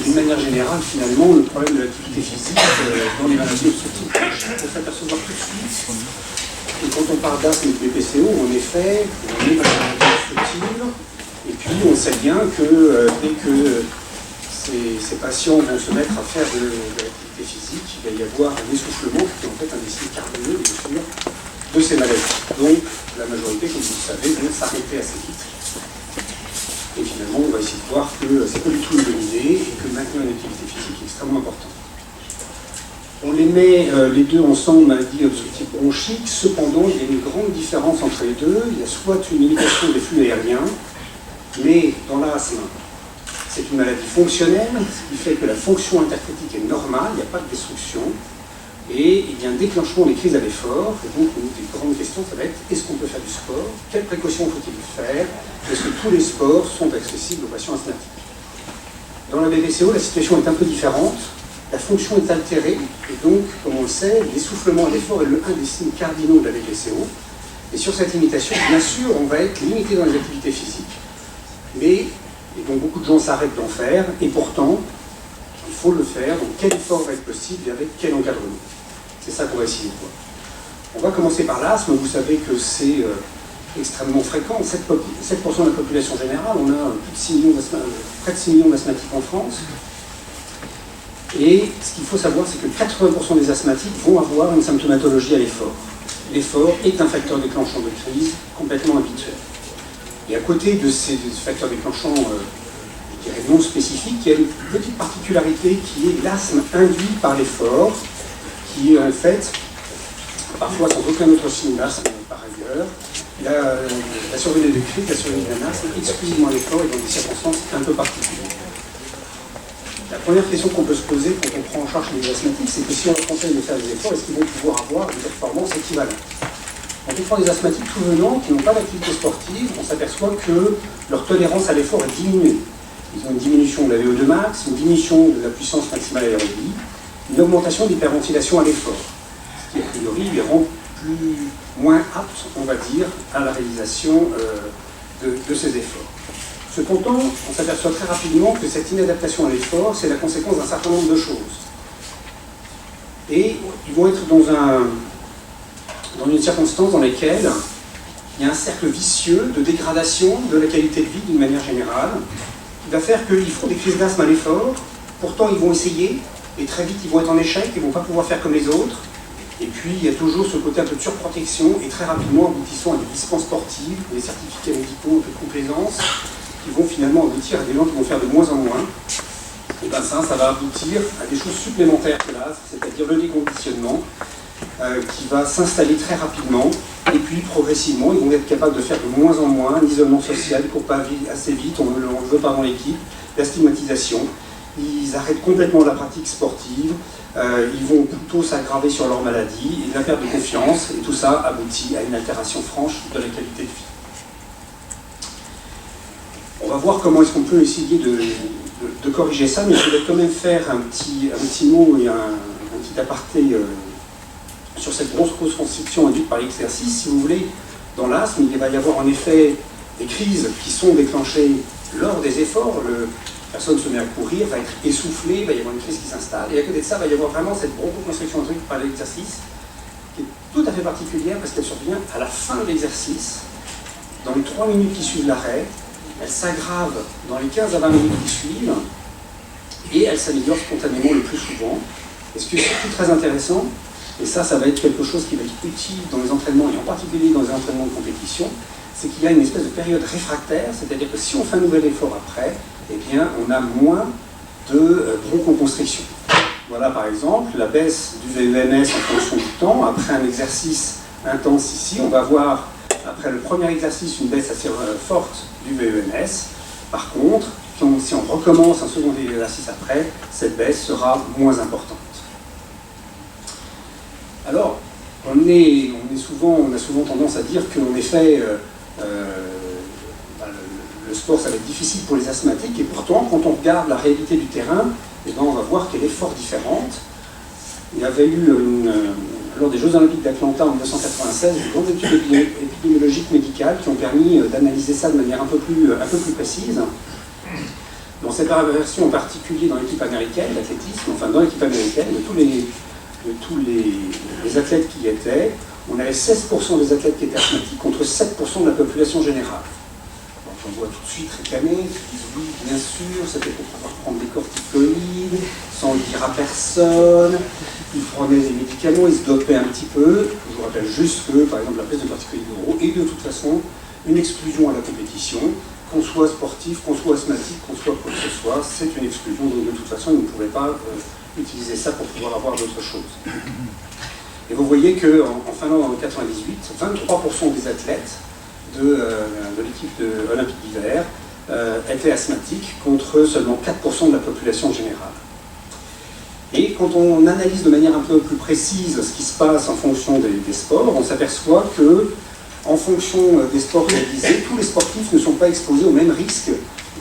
d'une manière générale, finalement, le problème de l'activité physique dans les maladies obstructives bronchiques, il faut s'apercevoir tout de suite. Et quand on parle d'asthme et de BPCO, en effet, on est dans la maladie obstructive, et puis on sait bien que dès que ces patients vont se mettre à faire de l'activité physique, il va y avoir un essoufflement qui est en fait un des signes cardinaux, bien sûr, de ces maladies. Donc, la majorité, comme vous le savez, vont s'arrêter assez vite. Et finalement, on va essayer de voir que c'est pas du tout une bonne idée et que maintenir une activité physique est extrêmement important. On les met les deux ensemble, maladie obstructive bronchique. Cependant, il y a une grande différence entre les deux. Il y a soit une limitation des flux aériens, mais dans l'asthme, c'est une maladie fonctionnelle, ce qui fait que la fonction intercrétique est normale, il n'y a pas de destruction, et il y a un déclenchement des crises à l'effort. Et donc, une des grandes questions, ça va être est-ce qu'on peut faire du sport? Quelles précautions faut-il faire? Est-ce que tous les sports sont accessibles aux patients asthmatiques? Dans la BPCO, la situation est un peu différente. La fonction est altérée, et donc, comme on le sait, l'essoufflement à l'effort est un des signes cardinaux de la BPCO. Et sur cette limitation, bien sûr, on va être limité dans les activités physiques. Et donc beaucoup de gens s'arrêtent d'en faire, et pourtant, il faut le faire. Donc quel effort va être possible et avec quel encadrement? C'est ça qu'on va essayer de voir. On va commencer par l'asthme. Vous savez que c'est extrêmement fréquent. 7% de la population générale, on a près de 6 millions d'asthmatiques en France. Et ce qu'il faut savoir, c'est que 80% des asthmatiques vont avoir une symptomatologie à l'effort. L'effort est un facteur déclenchant de crise complètement habituel. Et à côté de ces facteurs déclenchants, je dirais non spécifiques, il y a une petite particularité qui est l'asthme induit par l'effort, qui est en fait, parfois sans aucun autre signe d'asthme par ailleurs, la survenue de crise, la survenue d'un asthme exclusivement à l'effort et dans des circonstances un peu particulières. La première question qu'on peut se poser quand on prend en charge les asthmatiques, c'est que si on leur conseille de faire des efforts, est-ce qu'ils vont pouvoir avoir une performance équivalente? Quand on prend des asthmatiques tout venant qui n'ont pas d'activité sportive, on s'aperçoit que leur tolérance à l'effort est diminuée. Ils ont une diminution de la VO2 max, une diminution de la puissance maximale aérobie, une augmentation de l'hyperventilation à l'effort, ce qui a priori les rend moins aptes, on va dire, à la réalisation de ces efforts. Cependant, on s'aperçoit très rapidement que cette inadaptation à l'effort, c'est la conséquence d'un certain nombre de choses. Et ils vont être dans une circonstance dans laquelle il y a un cercle vicieux de dégradation de la qualité de vie d'une manière générale, qui va faire qu'ils font des crises d'asthme à l'effort, pourtant ils vont essayer, et très vite ils vont être en échec, ils ne vont pas pouvoir faire comme les autres, et puis il y a toujours ce côté un peu de surprotection, et très rapidement aboutissant à des dispenses sportives, des certificats médicaux de complaisance, qui vont finalement aboutir à des gens qui vont faire de moins en moins. Et bien ça va aboutir à des choses supplémentaires que l'asthme, c'est-à-dire le déconditionnement, qui va s'installer très rapidement, et puis progressivement, ils vont être capables de faire de moins en moins, l'isolement social, ils ne courent pas assez vite, on ne le veut pas dans l'équipe, la stigmatisation, ils arrêtent complètement la pratique sportive, ils vont plutôt s'aggraver sur leur maladie, et la perte de confiance, et tout ça aboutit à une altération franche de la qualité de vie. On va voir comment est-ce qu'on peut essayer de corriger ça, mais je vais quand même faire un petit mot et un petit aparté sur cette grosse constriction induite par l'exercice. Si vous voulez, dans l'asthme, il va y avoir en effet des crises qui sont déclenchées lors des efforts. La personne se met à courir, va être essoufflée, il va y avoir une crise qui s'installe, et à côté de ça, il va y avoir vraiment cette bronchoconstriction induite par l'exercice, qui est tout à fait particulière parce qu'elle survient à la fin de l'exercice, dans les 3 minutes qui suivent l'arrêt. Elle s'aggrave dans les 15 à 20 minutes qui suivent, et elle s'améliore spontanément le plus souvent. Et ce qui est surtout très intéressant, et ça va être quelque chose qui va être utile dans les entraînements, et en particulier dans les entraînements de compétition, c'est qu'il y a une espèce de période réfractaire, c'est-à-dire que si on fait un nouvel effort après, eh bien, on a moins de bronchoconstriction. Voilà par exemple la baisse du VEMS en fonction du temps. Après un exercice intense ici, on va voir après le premier exercice une baisse assez forte du VEMS. Par contre, si on recommence un second exercice après, cette baisse sera moins importante. Alors, on a souvent tendance à dire qu'en effet, le sport, ça va être difficile pour les asthmatiques, et pourtant, quand on regarde la réalité du terrain, eh bien, on va voir qu'elle est fort différente. Il y avait eu, lors des Jeux Olympiques d'Atlanta en 1996, de grandes études épidémiologiques médicales qui ont permis d'analyser ça de manière un peu plus précise. Dans cette version en particulier dans l'équipe américaine, l'athlétisme, enfin dans l'équipe américaine, de tous les athlètes qui y étaient, on avait 16% des athlètes qui étaient asthmatiques contre 7% de la population générale. On voit tout de suite réclamer, ils disent oui, bien sûr, c'était pour pouvoir prendre des corticoïdes, sans le dire à personne, ils prenaient des médicaments, ils se dopaient un petit peu. Je vous rappelle juste que, par exemple, la prise de corticoïdes oraux est de toute façon une exclusion à la compétition, qu'on soit sportif, qu'on soit asthmatique, qu'on soit quoi que ce soit, c'est une exclusion, donc de toute façon, ils ne pouvaient pas utiliser ça pour pouvoir avoir d'autres choses. Et vous voyez qu'en Finlande, en 1998, 23% des athlètes de l'équipe olympique d'hiver étaient asthmatiques contre seulement 4% de la population générale. Et quand on analyse de manière un peu plus précise ce qui se passe en fonction des sports, on s'aperçoit que en fonction des sports réalisés, tous les sportifs ne sont pas exposés au même risque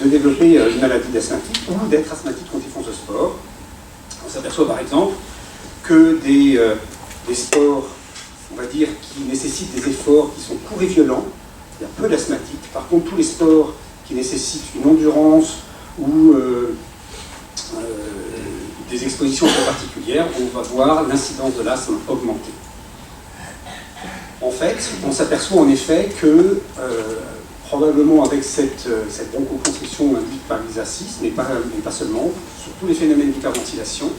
de développer une maladie d'asthmatique ou d'être asthmatique quand ils font ce sport. On s'aperçoit par exemple que des sports, on va dire, qui nécessitent des efforts qui sont courts et violents, il y a peu d'asthmatiques. Par contre, tous les sports qui nécessitent une endurance ou des expositions très particulières, on va voir l'incidence de l'asthme augmenter. En fait, on s'aperçoit en effet que, probablement avec cette bronchoconstriction induite par l'exercice, mais pas seulement, sur tous les phénomènes d'hyperventilation,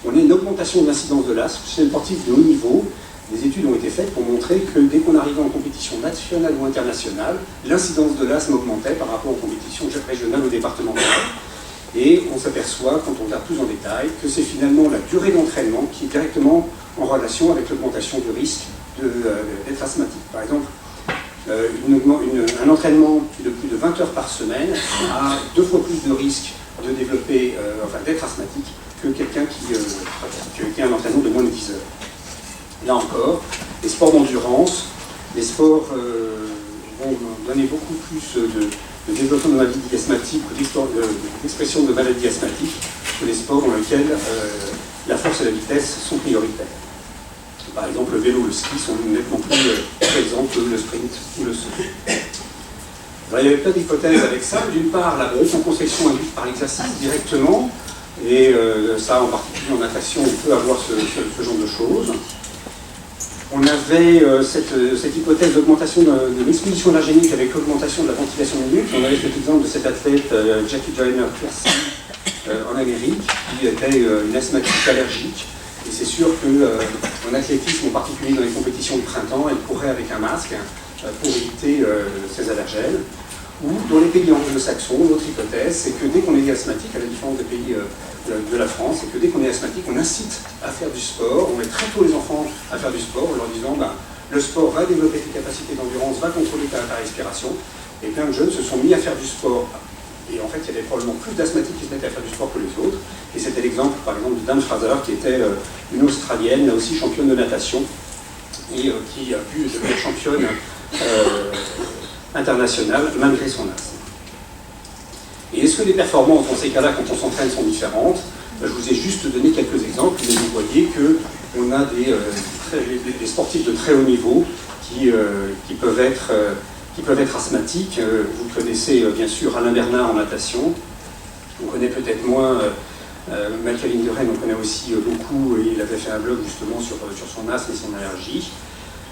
on a une augmentation de l'incidence de l'asthme chez les sportifs de haut niveau. Des études ont été faites pour montrer que dès qu'on arrivait en compétition nationale ou internationale, l'incidence de l'asthme augmentait par rapport aux compétitions régionales ou départementales. Et on s'aperçoit, quand on regarde plus en détail, que c'est finalement la durée d'entraînement qui est directement en relation avec l'augmentation du risque d'être asthmatique. Par exemple, un entraînement de plus de 20 heures par semaine a 2 fois plus de risque de développer, d'être asthmatique que quelqu'un qui a un entraînement de moins de 10 heures. Là encore, les sports d'endurance, les sports vont donner beaucoup plus de développement de maladies asthmatiques ou d'expression de maladies asthmatiques que les sports dans lesquels la force et la vitesse sont prioritaires. Par exemple, le vélo ou le ski sont nettement plus présents que le sprint ou le saut. Alors, il y avait plein d'hypothèses avec ça. D'une part, la bronchoconstriction induite par l'exercice directement, et ça en particulier en natation, on peut avoir ce genre de choses. On avait cette hypothèse d'augmentation de l'exposition allergénique avec l'augmentation de la ventilation minute. On avait cet exemple de cet athlète Jackie Joyner-Kersee en Amérique, qui était une asthmatique allergique. Et c'est sûr qu'en athlétisme, en particulier dans les compétitions du printemps, elle courait avec un masque pour éviter ces allergènes. Ou dans les pays anglo-saxons, l'autre hypothèse, c'est que dès qu'on est asthmatique, à la différence des pays de la France, c'est que dès qu'on est asthmatique, on incite à faire du sport, on met très tôt les enfants à faire du sport en leur disant le sport va développer tes capacités d'endurance, va contrôler ta respiration. Et plein de jeunes se sont mis à faire du sport. Et en fait, il y avait probablement plus d'asthmatiques qui se mettaient à faire du sport que les autres. Et c'était l'exemple, par exemple, de Dan Fraser, qui était une Australienne, là aussi championne de natation, et qui a pu devenir championne internationale malgré son asthme. Et est-ce que les performances dans ces cas-là, quand on s'entraîne, sont différentes? Je vous ai juste donné quelques exemples, mais vous voyez qu'on a des sportifs de très haut niveau qui peuvent être asthmatiques. Vous connaissez bien sûr Alain Bernard en natation. On connaît peut-être moins Michael Indurain, on connaît aussi beaucoup, et il avait fait un blog justement sur son asthme et son allergie.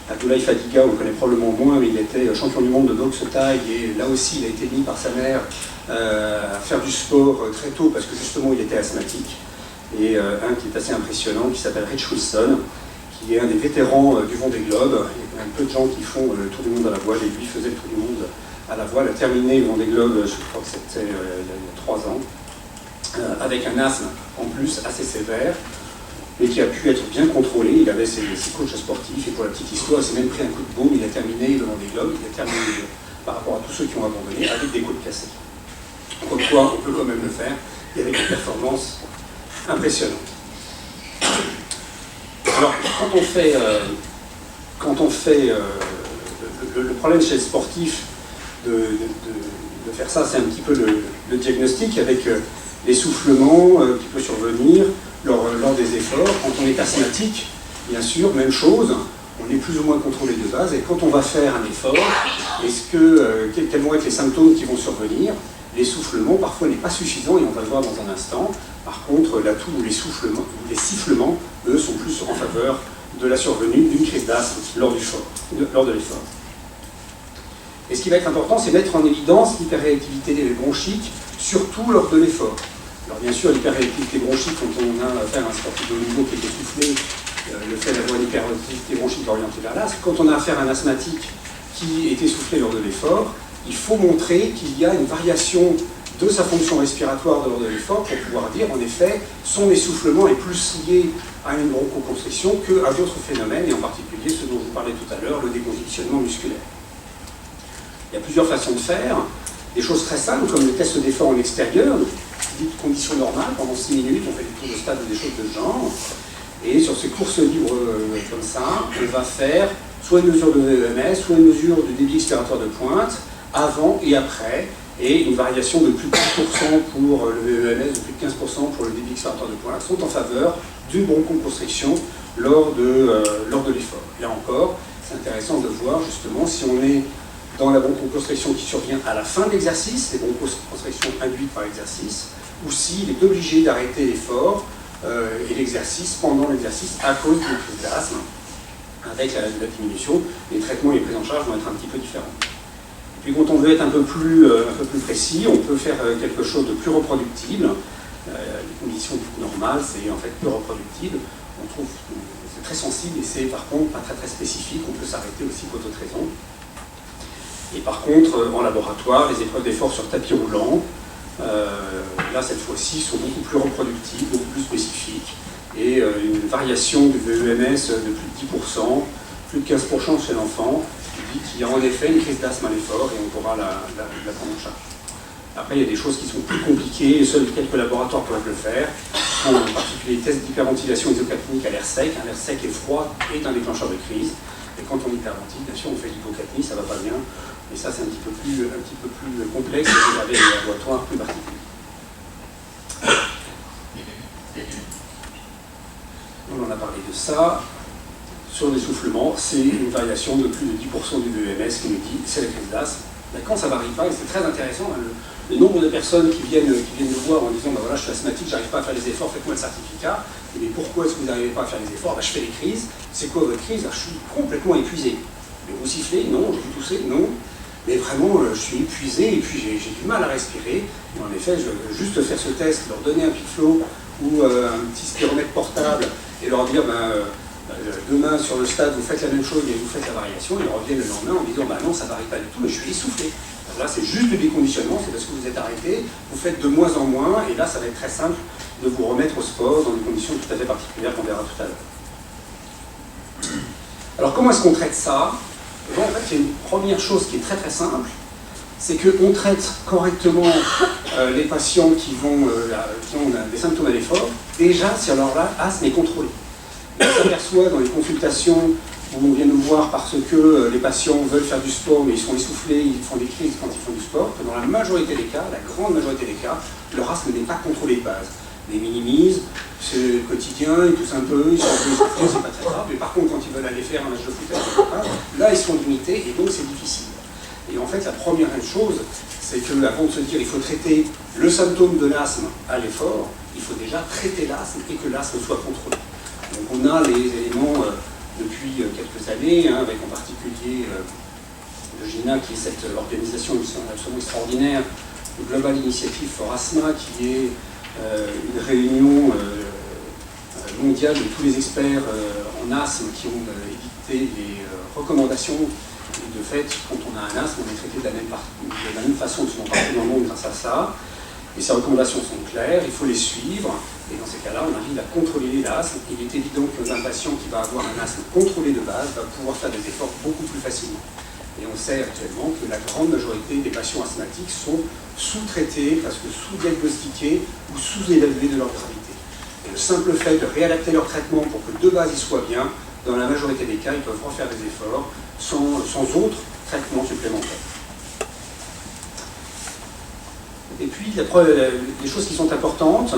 Abdoulaye Fadiga, on le connaît probablement moins, mais il était champion du monde de boxe thaï, et là aussi il a été mis par sa mère à faire du sport très tôt parce que justement il était asthmatique. Et un qui est assez impressionnant, qui s'appelle Rich Wilson, qui est un des vétérans du Vendée Globe. Il y a quand même peu de gens qui font le tour du monde à la voile, et lui faisait le tour du monde à la voile, a terminé le Vendée Globe, je crois que c'était il y a 3 ans, avec un asthme en plus assez sévère, et qui a pu être bien contrôlé. Il avait ses coachs sportifs, et pour la petite histoire, il s'est même pris un coup de baume, il a terminé le Vendée Globe, il a terminé par rapport à tous ceux qui ont abandonné, avec des côtes cassées. Comme quoi, on peut quand même le faire, et avec des performances impressionnantes. Alors, quand on fait le problème chez le sportif de faire ça, c'est un petit peu le diagnostic avec l'essoufflement qui peut survenir lors des efforts. Quand on est asthmatique, bien sûr, même chose, on est plus ou moins contrôlé de base, et quand on va faire un effort, quels vont être les symptômes qui vont survenir? L'essoufflement, parfois, n'est pas suffisant, et on va le voir dans un instant. Par contre, la toux ou les sifflements, eux, sont plus en faveur de la survenue d'une crise d'asthme lors de l'effort. Et ce qui va être important, c'est mettre en évidence l'hyperréactivité bronchique, surtout lors de l'effort. Alors bien sûr, l'hyperréactivité bronchique, quand on a affaire à un sportif de haut niveau qui est essoufflé, le fait d'avoir une hyperréactivité bronchique orientée vers l'asthme. Quand on a affaire à un asthmatique qui est essoufflé lors de l'effort, il faut montrer qu'il y a une variation de sa fonction respiratoire lors de l'effort pour pouvoir dire, en effet, son essoufflement est plus lié à une bronchoconstriction qu'à d'autres phénomènes, et en particulier ceux dont je vous parlais tout à l'heure, le décongestionnement musculaire. Il y a plusieurs façons de faire. Des choses très simples, comme le test d'effort en extérieur, dites conditions normales, pendant 6 minutes, on fait des tours de stade ou des choses de ce genre. Et sur ces courses libres comme ça, on va faire soit une mesure de VEMS, soit une mesure du débit expiratoire de pointe, avant et après, et une variation de plus de 10% pour le VEMS, de plus de 15% pour le débit expiratoire de pointe, sont en faveur d'une bronchoconstriction lors de l'effort. Là encore, c'est intéressant de voir justement si on est dans la bronchoconstriction qui survient à la fin de l'exercice, les bronchoconstrictions induites par l'exercice, ou s'il est obligé d'arrêter l'effort et l'exercice pendant l'exercice à cause d'une crise d'asthme. Avec la diminution, les traitements et les prises en charge vont être un petit peu différents. Et puis quand on veut être un peu plus précis, on peut faire quelque chose de plus reproductible. Les conditions normales, c'est en fait plus reproductible. On trouve que c'est très sensible et c'est par contre pas très spécifique. On peut s'arrêter aussi pour d'autres raisons. Et par contre, en laboratoire, les épreuves d'effort sur tapis roulant, là cette fois-ci, sont beaucoup plus reproductibles, beaucoup plus spécifiques, et une variation du VEMS de plus de 10%, plus de 15% chez l'enfant, qui dit qu'il y a en effet une crise d'asthme à l'effort et on pourra la prendre en charge. Après, il y a des choses qui sont plus compliquées, et seuls quelques laboratoires peuvent le faire, en particulier les tests d'hyperventilation isocapnique à l'air sec. L'air sec et froid est un déclencheur de crise, et quand on hyperventile, bien sûr, on fait l'hypocapnie, ça ne va pas bien. Et ça, c'est un petit peu plus complexe, et avec des laboratoires plus particuliers. On en a parlé de ça. Sur l'essoufflement, c'est une variation de plus de 10% du VEMS qui nous dit c'est la crise d'asthme. Quand ça ne varie pas, et c'est très intéressant, hein, le nombre de personnes qui viennent nous voir en disant bah voilà, je suis asthmatique, j'arrive pas à faire les efforts, faites-moi le certificat. Mais pourquoi est-ce que vous n'arrivez pas à faire les efforts? Je fais les crises. C'est quoi votre crise? Je suis complètement épuisé. Mais vous sifflez? Non. Vous toussez? Non. Mais vraiment, je suis épuisé et puis j'ai du mal à respirer. Et en effet, je veux juste faire ce test, leur donner un Picflow ou un petit spiromètre portable et leur dire demain sur le stade, vous faites la même chose et vous faites la variation. Ils reviennent le lendemain en disant non, ça ne varie pas du tout, mais je suis essoufflé. Alors là, c'est juste du déconditionnement, c'est parce que vous êtes arrêté, vous faites de moins en moins, et là, ça va être très simple de vous remettre au sport dans des conditions tout à fait particulières qu'on verra tout à l'heure. Alors, comment est-ce qu'on traite ça? En fait, il y a une première chose qui est très simple, c'est qu'on traite correctement les patients qui ont des symptômes à l'effort, déjà si alors là, asthme est contrôlé. On s'aperçoit dans les consultations où on vient nous voir parce que les patients veulent faire du sport mais ils sont essoufflés, ils font des crises quand ils font du sport, que dans la majorité des cas, la grande majorité des cas, leur asthme n'est pas contrôlé de base. Ils minimisent, c'est le quotidien, ils toussent un peu, ils sont un peu essoufflés, c'est pas très grave, mais par contre quand ils veulent aller faire un match de foot, là ils sont limités et donc c'est difficile. Et en fait la première chose, c'est qu'avant de se dire il faut traiter le symptôme de l'asthme à l'effort, il faut déjà traiter l'asthme et que l'asthme soit contrôlé. Donc on a les éléments depuis quelques années, avec en particulier le GINA qui est cette organisation absolument extraordinaire, le Global Initiative for Asthma qui est une réunion mondiale de tous les experts en asthme qui ont édicté des recommandations. Et de fait, quand on a un asthme, on est traité de la même façon partout dans le monde grâce à ça. Et ces recommandations sont claires, il faut les suivre. Et dans ces cas-là, on arrive à contrôler l'asthme. Il est évident qu'un patient qui va avoir un asthme contrôlé de base va pouvoir faire des efforts beaucoup plus facilement. Et on sait actuellement que la grande majorité des patients asthmatiques sont sous-traités, parce que sous-diagnostiqués ou sous-évalués de leur gravité. Et le simple fait de réadapter leur traitement pour que de base ils soient bien, dans la majorité des cas, ils peuvent refaire des efforts sans autre traitement supplémentaire. Et puis, les choses qui sont importantes,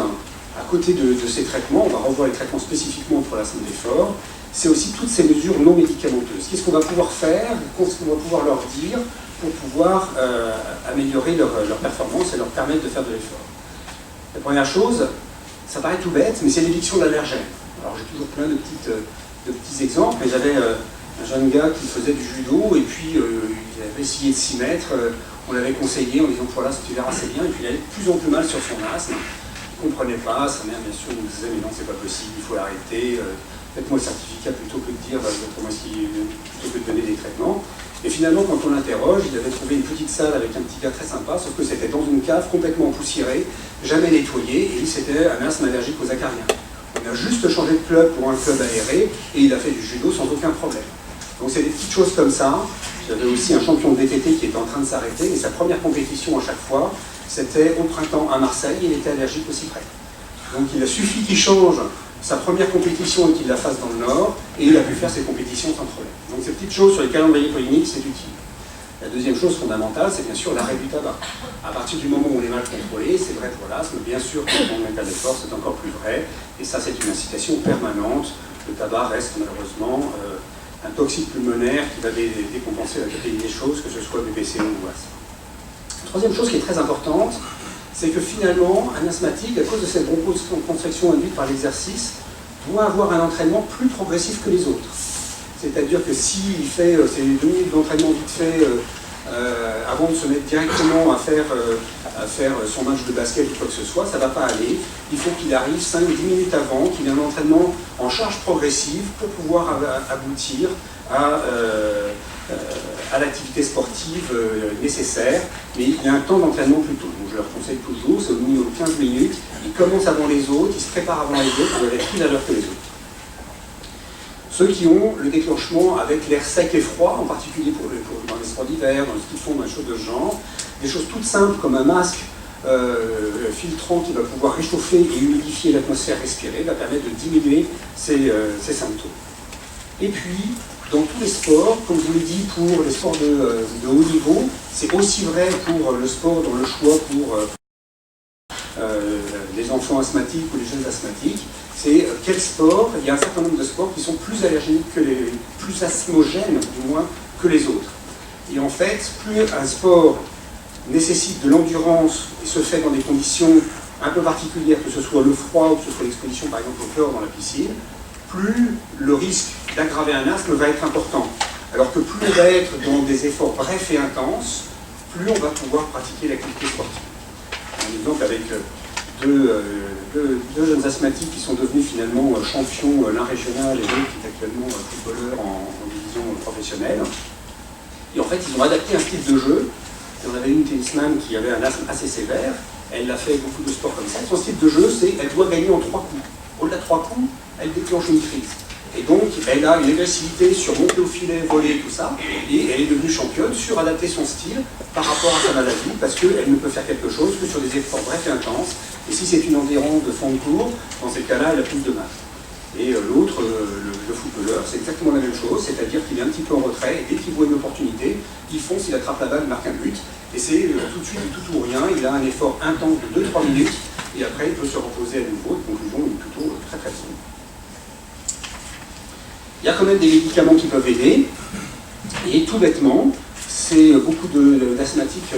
à côté de ces traitements, on va revoir les traitements spécifiquement pour l'asthme d'effort, c'est aussi toutes ces mesures non médicamenteuses. Qu'est-ce qu'on va pouvoir faire? Qu'est-ce qu'on va pouvoir leur dire pour pouvoir améliorer leur performance et leur permettre de faire de l'effort. La première chose, ça paraît tout bête, mais c'est l'éviction d'allergènes. Alors j'ai toujours plein de petits exemples, mais j'avais un jeune gars qui faisait du judo et puis il avait essayé de s'y mettre, on l'avait conseillé en disant voilà, tu verras c'est bien, et puis il avait de plus en plus mal sur son asthme. Il ne comprenait pas, sa mère bien sûr nous disait mais non c'est pas possible, il faut l'arrêter, faites-moi le certificat plutôt que de dire plutôt que de donner des traitements. Et finalement quand on l'interroge, il avait trouvé une petite salle avec un petit gars très sympa, sauf que c'était dans une cave complètement empoussiérée, jamais nettoyée, et lui c'était un asthme allergique aux acariens. On a juste changé de club pour un club aéré, et il a fait du judo sans aucun problème. Donc c'est des petites choses comme ça. J'avais aussi un champion de VTT qui était en train de s'arrêter, et sa première compétition à chaque fois, c'était au printemps à Marseille, et il était allergique au cyprès. Donc il a suffi qu'il change sa première compétition et qu'il la fasse dans le Nord, et il a pu faire ses compétitions sans problème. Donc ces petites choses sur les calendriers polémiques, c'est utile. La deuxième chose fondamentale, c'est bien sûr l'arrêt du tabac. À partir du moment où on est mal contrôlé, c'est vrai pour l'asthme, bien sûr quand on met pas d'effort, c'est encore plus vrai, et ça c'est une incitation permanente. Le tabac reste malheureusement un toxique pulmonaire qui va décompenser la totalité des choses, que ce soit BPCO ou asthme. La troisième chose qui est très importante, c'est que finalement, un asthmatique, à cause de cette bronchoconstriction induite par l'exercice, doit avoir un entraînement plus progressif que les autres. C'est-à-dire que s'il fait ses 2 minutes d'entraînement vite fait avant de se mettre directement à faire son match de basket ou quoi que ce soit, ça ne va pas aller. Il faut qu'il arrive 5-10 minutes avant, qu'il ait un entraînement en charge progressive pour pouvoir aboutir à l'activité sportive nécessaire, mais il y a un temps d'entraînement plus tôt. Donc je leur conseille toujours, c'est au minimum 15 minutes, ils commencent avant les autres, ils se préparent avant les autres, ils doivent être plus à l'heure que les autres. Ceux qui ont le déclenchement avec l'air sec et froid, en particulier dans les sports d'hiver, dans le ski de fond, dans les choses de ce genre, des choses toutes simples comme un masque filtrant qui va pouvoir réchauffer et humidifier l'atmosphère respirée, va permettre de diminuer ces symptômes. Et puis, dans tous les sports, comme je vous l'ai dit, pour les sports de haut niveau, c'est aussi vrai pour le sport dans le choix pour les enfants asthmatiques ou les jeunes asthmatiques, c'est quel sport, il y a un certain nombre de sports qui sont plus allergéniques plus asthmogènes du moins que les autres. Et en fait, plus un sport nécessite de l'endurance et se fait dans des conditions un peu particulières, que ce soit le froid ou que ce soit l'exposition par exemple au chlore dans la piscine, plus le risque d'aggraver un asthme va être important. Alors que plus on va être dans des efforts brefs et intenses, plus on va pouvoir pratiquer l'activité sportive. Un exemple avec deux jeunes asthmatiques qui sont devenus finalement champions, l'un régional et l'autre qui est actuellement footballeur en division professionnelle. Et en fait, ils ont adapté un style de jeu. Il y en avait une tennisman qui avait un asthme assez sévère, elle a fait beaucoup de sports comme ça. Son style de jeu, c'est qu'elle doit gagner en 3 coups. Au-delà de 3 coups, elle déclenche une crise. Et donc, elle a une agressivité sur monter au filet, voler, tout ça, et elle est devenue championne sur adapter son style par rapport à sa maladie, parce qu'elle ne peut faire quelque chose que sur des efforts brefs et intenses. Et si c'est une endurance de fond de cours, dans ces cas-là, elle a plus de mal. Et l'autre, le footballeur, c'est exactement la même chose, c'est-à-dire qu'il est un petit peu en retrait, et dès qu'il voit une opportunité, il fonce, il attrape la balle, il marque un but, et c'est tout de suite du tout ou rien, il a un effort intense de 2-3 minutes, et après il peut se reposer à nouveau, de conclusion est plutôt très très sombre. Il y a quand même des médicaments qui peuvent aider, et tout bêtement, c'est beaucoup d'asthmatiques,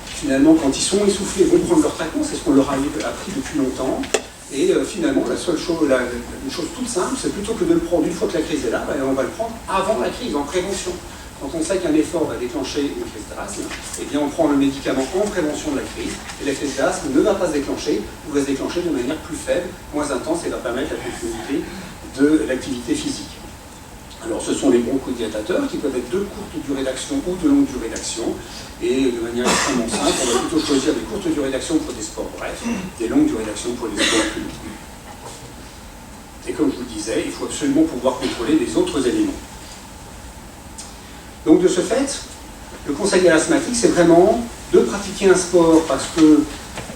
finalement, quand ils sont essoufflés, vont prendre leur traitement, c'est ce qu'on leur a appris depuis longtemps, et finalement, une chose toute simple, c'est plutôt que de le prendre une fois que la crise est là, on va le prendre avant la crise, en prévention. Quand on sait qu'un effort va déclencher une crise d'asthme, eh bien on prend le médicament en prévention de la crise, et la crise d'asthme ne va pas se déclencher, ou va se déclencher de manière plus faible, moins intense, et va permettre la continuité de l'activité physique. Alors ce sont les bronchodilatateurs qui peuvent être de courte durée d'action ou de longue durée d'action, et de manière extrêmement simple, on va plutôt choisir des courtes durées d'action pour des sports brefs, des longues durées d'action pour des sports plus longs. Et comme je vous le disais, il faut absolument pouvoir contrôler les autres éléments. Donc de ce fait, le conseil à l'asthmatique, c'est vraiment de pratiquer un sport, parce que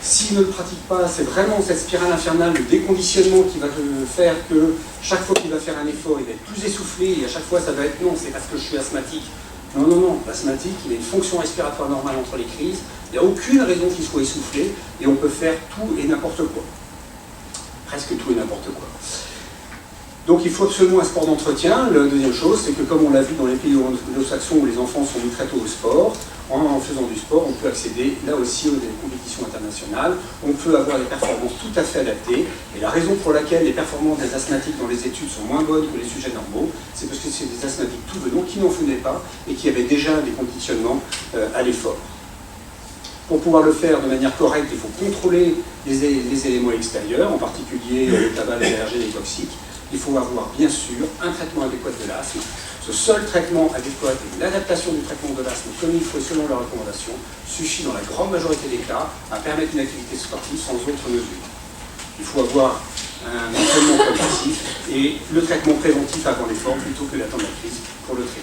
s'il ne le pratique pas, c'est vraiment cette spirale infernale de déconditionnement qui va faire que chaque fois qu'il va faire un effort, il va être plus essoufflé, et à chaque fois ça va être non, c'est parce que je suis asthmatique. Non, non, non, l'asthmatique, il a une fonction respiratoire normale entre les crises, il n'y a aucune raison qu'il soit essoufflé, et on peut faire tout et n'importe quoi. Presque tout et n'importe quoi. Donc il faut absolument un sport d'entretien. La deuxième chose, c'est que comme on l'a vu dans les pays anglo-saxons où les enfants sont mis très tôt au sport, en faisant du sport, on peut accéder là aussi aux compétitions internationales, on peut avoir des performances tout à fait adaptées. Et la raison pour laquelle les performances des asthmatiques dans les études sont moins bonnes que les sujets normaux, c'est parce que c'est des asthmatiques tout venant qui n'en faisaient pas et qui avaient déjà des conditionnements à l'effort. Pour pouvoir le faire de manière correcte, il faut contrôler les éléments extérieurs, en particulier le tabac, les allergènes et les toxiques. Il faut avoir bien sûr un traitement adéquat de l'asthme. Ce seul traitement adéquat et l'adaptation du traitement de l'asthme comme il faut selon la recommandation suffit dans la grande majorité des cas à permettre une activité sportive sans autre mesure. Il faut avoir un entraînement progressif et le traitement préventif avant l'effort plutôt que d'attendre la crise pour le traiter.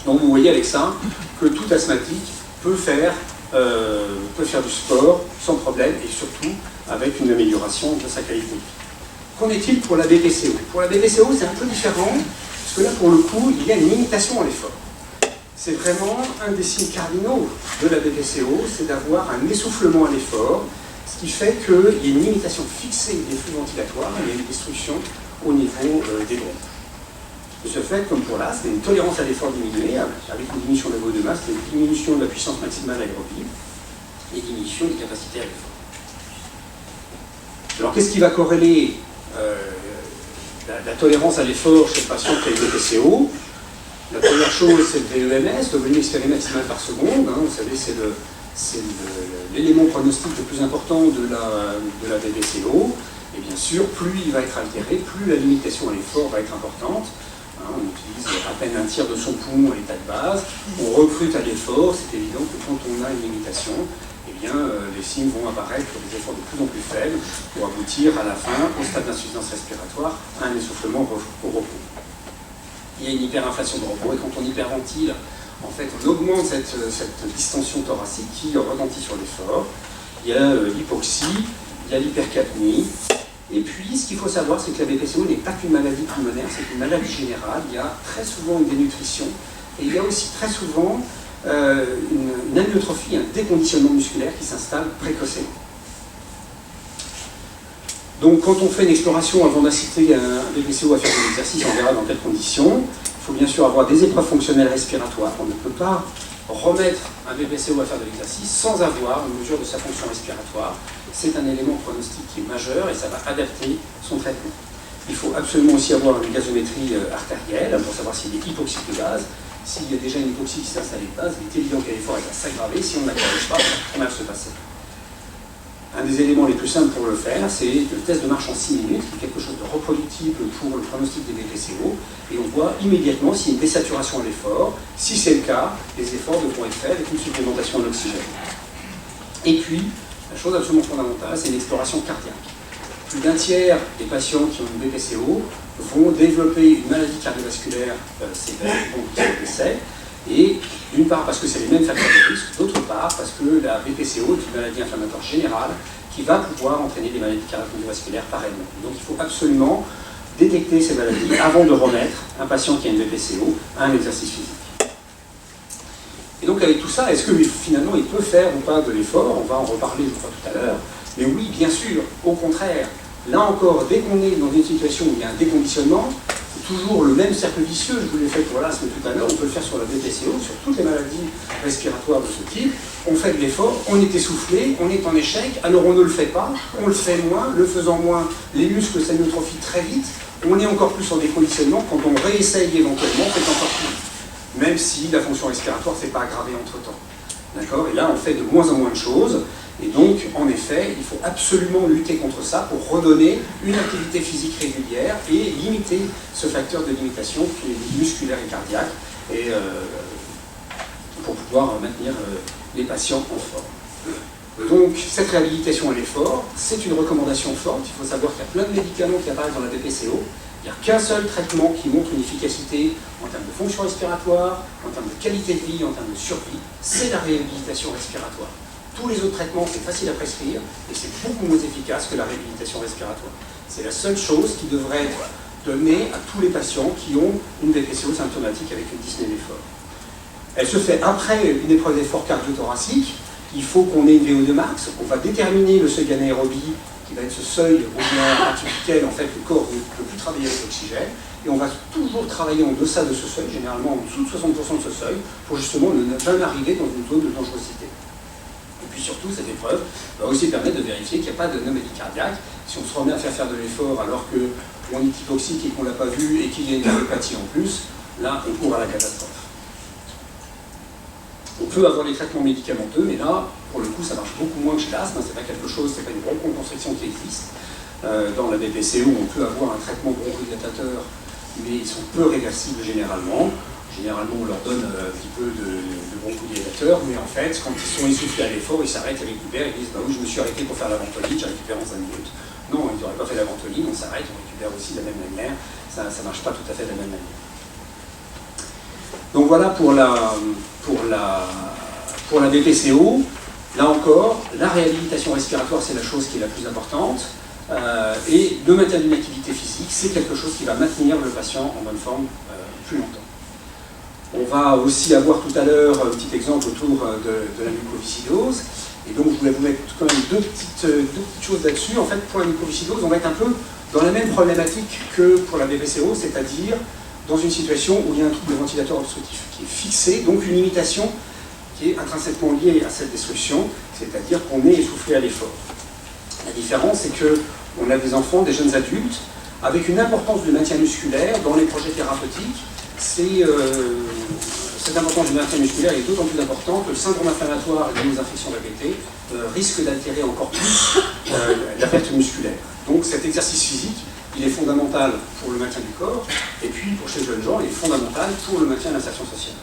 Donc vous voyez avec ça que tout asthmatique peut faire du sport sans problème et surtout avec une amélioration de sa qualité de vie. Qu'en est-il pour la BPCO? Pour la BPCO, c'est un peu différent, parce que là, pour le coup, il y a une limitation à l'effort. C'est vraiment un des signes cardinaux de la BPCO, c'est d'avoir un essoufflement à l'effort, ce qui fait qu'il y a une limitation fixée des flux ventilatoires, il y a une destruction au niveau des bronches. De ce fait, comme pour l'asthme, il y a une tolérance à l'effort diminuée, avec une diminution de la VO2 masse, une diminution de la puissance maximale aérobie, et diminution des capacités à l'effort. Alors, qu'est-ce qui va corréler la tolérance à l'effort chez le patient qui a une BPCO? La première chose, c'est le VEMS, le volume expiré maximal par seconde. Hein, vous savez, c'est l'élément pronostique le plus important de la BPCO. Et bien sûr, plus il va être altéré, plus la limitation à l'effort va être importante. Hein, on utilise à peine un tiers de son poumon à l'état de base. On recrute à l'effort. C'est évident que quand on a une limitation, eh bien, les signes vont apparaître pour des efforts de plus en plus faibles pour aboutir à la fin, au stade d'insuffisance respiratoire, à un essoufflement au repos. Il y a une hyperinflation de repos et quand on hyperventile, en fait, on augmente cette distension thoracique qui retentit sur l'effort. Il y a l'hypoxie, il y a l'hypercapnie. Et puis, ce qu'il faut savoir, c'est que la BPCO n'est pas qu'une maladie pulmonaire, c'est une maladie générale. Il y a très souvent une dénutrition et il y a aussi très souvent une amyotrophie, un déconditionnement musculaire qui s'installe précocement. Donc quand on fait une exploration avant d'inciter un BPCO à faire de l'exercice, on verra dans quelles conditions. Il faut bien sûr avoir des épreuves fonctionnelles respiratoires. On ne peut pas remettre un BPCO à faire de l'exercice sans avoir une mesure de sa fonction respiratoire. C'est un élément pronostique qui est majeur et ça va adapter son traitement. Il faut absolument aussi avoir une gazométrie artérielle pour savoir s'il est hypoxique de base. S'il y a déjà une hypoxie qui s'est installée de base, il est évident que l'effort va s'aggraver. Si on ne la corrige pas, ça va très mal se passer. Un des éléments les plus simples pour le faire, c'est le test de marche en 6 minutes, qui est quelque chose de reproductible pour le pronostic des BPCO, et on voit immédiatement s'il y a une désaturation à l'effort. Si c'est le cas, les efforts devront être faits avec une supplémentation en oxygène. Et puis, la chose absolument fondamentale, c'est une exploration cardiaque. Plus d'un tiers des patients qui ont une BPCO vont développer une maladie cardiovasculaire sévère, donc qui est le décès, et d'une part parce que c'est les mêmes facteurs de risque, d'autre part parce que la BPCO est une maladie inflammatoire générale qui va pouvoir entraîner des maladies cardiovasculaires par elle-même. Donc il faut absolument détecter ces maladies avant de remettre un patient qui a une BPCO à un exercice physique. Et donc avec tout ça, est-ce que finalement il peut faire ou pas de l'effort? On va en reparler je crois tout à l'heure. Mais oui, bien sûr, au contraire, là encore, dès qu'on est dans une situation où il y a un déconditionnement, c'est toujours le même cercle vicieux, je vous l'ai fait pour l'asthme tout à l'heure, on peut le faire sur la BPCO, sur toutes les maladies respiratoires de ce type. On fait de l'effort, on est essoufflé, on est en échec, alors on ne le fait pas, on le fait moins, le faisant moins, les muscles s'amyotrophient très vite, on est encore plus en déconditionnement, quand on réessaye éventuellement, c'est encore plus. Même si la fonction respiratoire ne s'est pas aggravée entre-temps. D'accord? Et là, on fait de moins en moins de choses. Et donc, en effet, il faut absolument lutter contre ça pour redonner une activité physique régulière et limiter ce facteur de limitation qui est musculaire et cardiaque, et pour pouvoir maintenir les patients en forme. Donc, cette réhabilitation à l'effort, c'est une recommandation forte. Il faut savoir qu'il y a plein de médicaments qui apparaissent dans la BPCO. Il n'y a qu'un seul traitement qui montre une efficacité en termes de fonction respiratoire, en termes de qualité de vie, en termes de survie, c'est la réhabilitation respiratoire. Tous les autres traitements, c'est facile à prescrire et c'est beaucoup moins efficace que la réhabilitation respiratoire. C'est la seule chose qui devrait être donnée à tous les patients qui ont une BPCO symptomatique avec une dyspnée d'effort. Elle se fait après une épreuve d'effort cardio-thoracique. Il faut qu'on ait une VO2 max. On va déterminer le seuil anaérobie qui va être ce seuil à partir duquel en fait, le corps ne peut plus travailler avec l'oxygène. Et on va toujours travailler en deçà de ce seuil, généralement en dessous de 60% de ce seuil, pour justement ne jamais arriver dans une zone de dangerosité. Et puis surtout, cette épreuve va aussi permettre de vérifier qu'il n'y a pas d'anomalie cardiaque. Si on se remet à faire de l'effort alors qu'on est hypoxique et qu'on ne l'a pas vu et qu'il y a une cardiopathie en plus, là, on court à la catastrophe. On peut avoir des traitements médicamenteux, mais là, pour le coup, ça marche beaucoup moins que chez l'asthme. C'est pas quelque chose, c'est pas une bronchoconstriction qui existe. Dans la BPCO, on peut avoir un traitement bronchodilatateur, mais ils sont peu réversibles généralement. Généralement, on leur donne un petit peu de bronchodilatateur, mais en fait, quand ils sont essoufflés à l'effort, ils s'arrêtent, ils récupèrent, ils disent bah oui, je me suis arrêté pour faire la ventoline, j'ai récupéré en 5 minutes. Non, ils n'auraient pas fait la ventoline, on s'arrête, on récupère aussi de la même manière. Ça ne marche pas tout à fait de la même manière. Donc voilà pour la BPCO. Là encore, la réhabilitation respiratoire, c'est la chose qui est la plus importante. Et le maintien d'une activité physique, c'est quelque chose qui va maintenir le patient en bonne forme plus longtemps. On va aussi avoir tout à l'heure un petit exemple autour de la mucoviscidose. Et donc, je voulais vous mettre quand même deux petites choses là-dessus. En fait, pour la mucoviscidose, on va être un peu dans la même problématique que pour la BPCO, c'est-à-dire dans une situation où il y a un trouble de ventilateur obstructif qui est fixé, donc une limitation qui est intrinsèquement liée à cette destruction, c'est-à-dire qu'on est essoufflé à l'effort. La différence, c'est qu'on a des enfants, des jeunes adultes, avec une importance du maintien musculaire dans les projets thérapeutiques. Cette importance du maintien musculaire est d'autant plus importante que le syndrome inflammatoire lié aux infections répétées risque d'altérer encore plus la perte musculaire. Donc cet exercice physique, il est fondamental pour le maintien du corps, et puis pour chez les jeunes gens, il est fondamental pour le maintien de l'insertion sociale.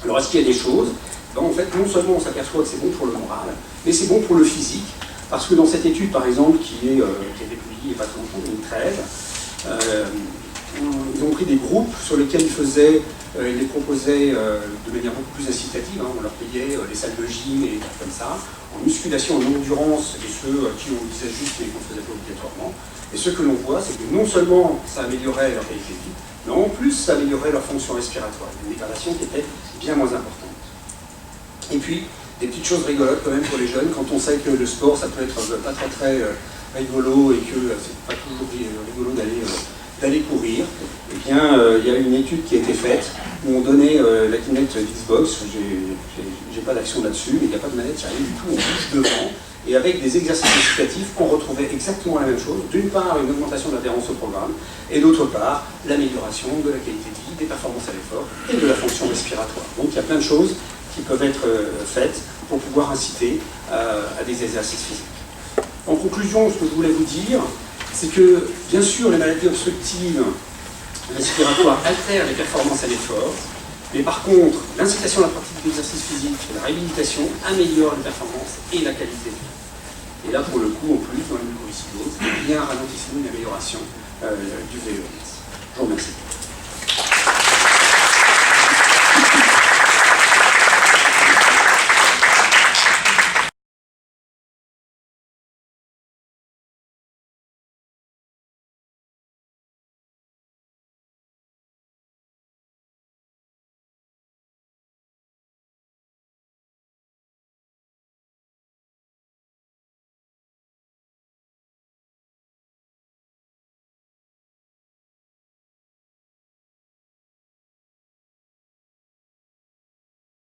Alors est-ce qu'il y a des choses en fait, non seulement on s'aperçoit que c'est bon pour le moral, mais c'est bon pour le physique, parce que dans cette étude, par exemple, qui a été publiée il n'y a pas très longtemps, en 2013, ils ont pris des groupes sur lesquels ils les proposaient de manière beaucoup plus incitative, on leur payait les salles de gym et des trucs comme ça, en musculation, en endurance, et ceux à qui on disait juste mais qu'on ne faisait pas obligatoirement. Et ce que l'on voit, c'est que non seulement ça améliorait leur qualité de vie, mais en plus ça améliorait leur fonction respiratoire, une dégradation qui était bien moins importante. Et puis, des petites choses rigolotes quand même pour les jeunes, quand on sait que le sport, ça peut être pas très rigolo et que c'est pas toujours rigolo d'aller courir, eh bien, il y a une étude qui a été faite où on donnait la Kinect Xbox, j'ai pas d'action là-dessus, mais il n'y a pas de manette, il n'y a rien du tout, on bouge devant, et avec des exercices incitatifs, on retrouvait exactement la même chose. D'une part, une augmentation de l'adhérence au programme, et d'autre part, l'amélioration de la qualité de vie, des performances à l'effort et de la fonction respiratoire. Donc il y a plein de choses qui peuvent être faites pour pouvoir inciter à des exercices physiques. En conclusion, ce que je voulais vous dire, c'est que, bien sûr, les maladies obstructives respiratoires altèrent les performances à l'effort, mais par contre, l'incitation à la pratique d'exercices physiques, la réhabilitation, améliore les performances et la qualité de vie. Et là, pour le coup, en plus, dans la mucoviscidose, il y a un ralentissement, une amélioration du VES. Je vous remercie.